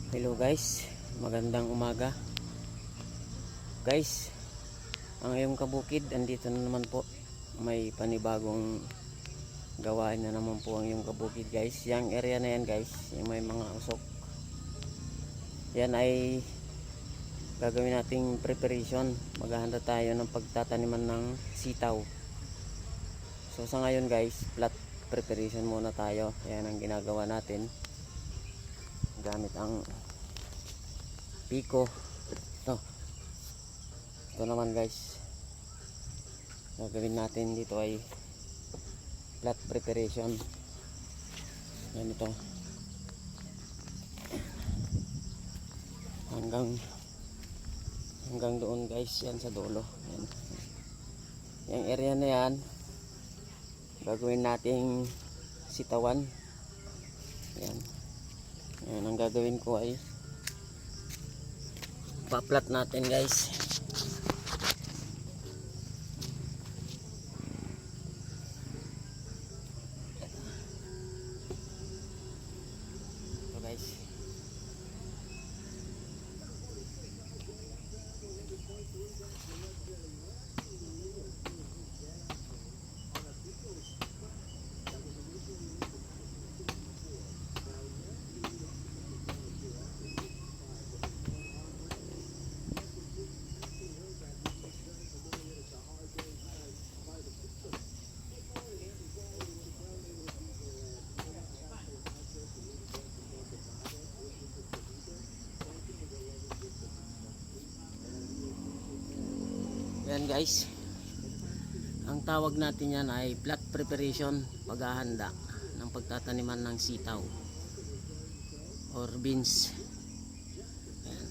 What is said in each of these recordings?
Hello guys, magandang umaga guys. Ang iyong kabukid, andito na naman po. May panibagong gawain na naman po ang iyong kabukid guys. Yang area na yan guys, yung may mga usok, yan ay gagawin nating preparation. Maghahanda tayo ng pagtataniman ng sitaw. So sa ngayon guys, plot preparation muna tayo. Yan ang ginagawa natin gamit ang piko. Ito naman guys, gagawin natin dito ay plot preparation. Yan ito, hanggang doon guys, yan sa dulo. Yan. Yung area na yan gagawin nating sitawan. Yan. Yan ang gagawin ko ay pa-plot natin guys. Ito guys. Yan guys, ang tawag natin yan ay plot preparation, paghahanda ng pagtataniman ng sitaw or beans. Yan.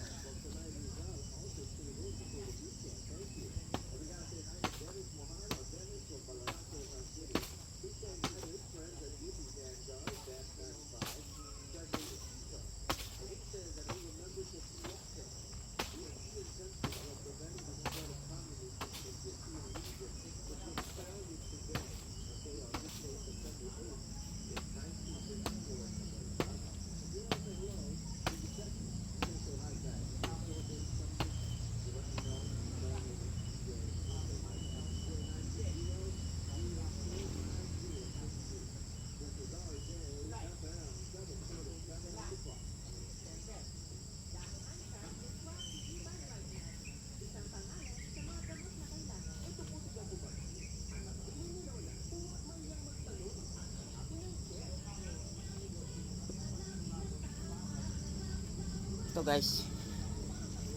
Ito guys,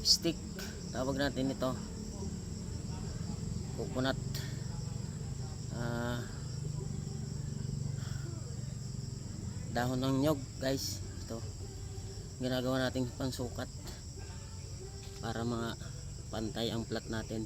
stick tawag natin ito, coconut dahon ng nyog guys. Ito ginagawa nating pansukat para mga pantay ang plot natin.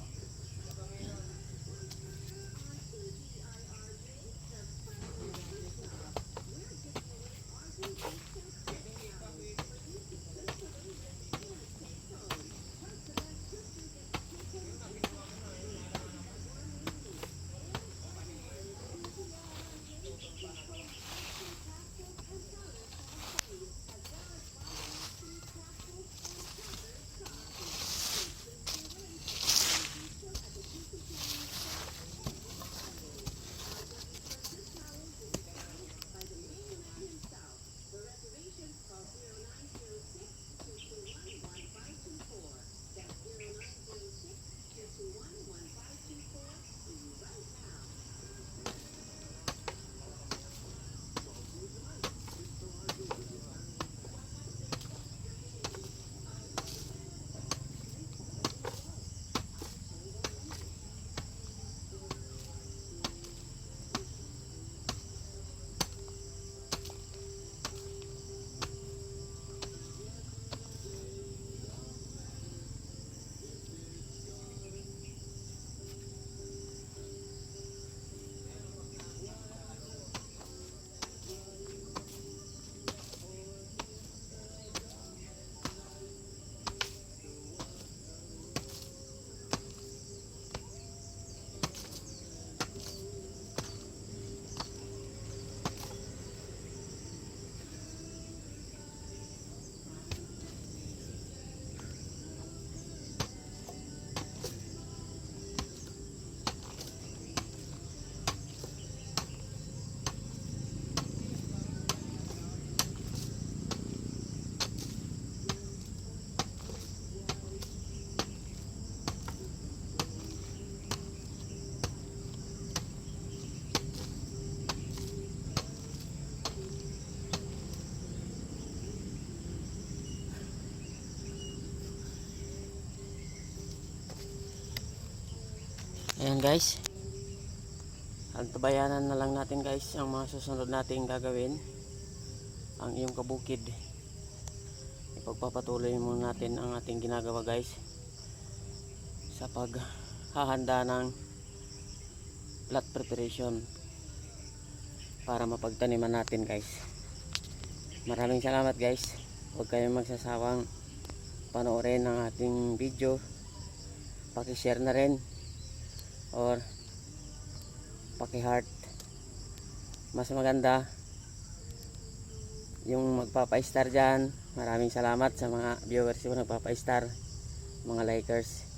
guys. Antabayanan na lang natin guys ang mga susunod nating gagawin. Ang iyong kabukid, ipagpapatuloy muna natin ang ating ginagawa guys sa paghahanda ng plot preparation para mapagtaniman natin guys. Maraming salamat guys. Huwag kayong magsasawang panoorin ang ating video, paki-share na rin or paki-heart. Mas maganda yung magpapa-star dyan. Maraming salamat sa mga viewers yung nagpapa-star, mga likers.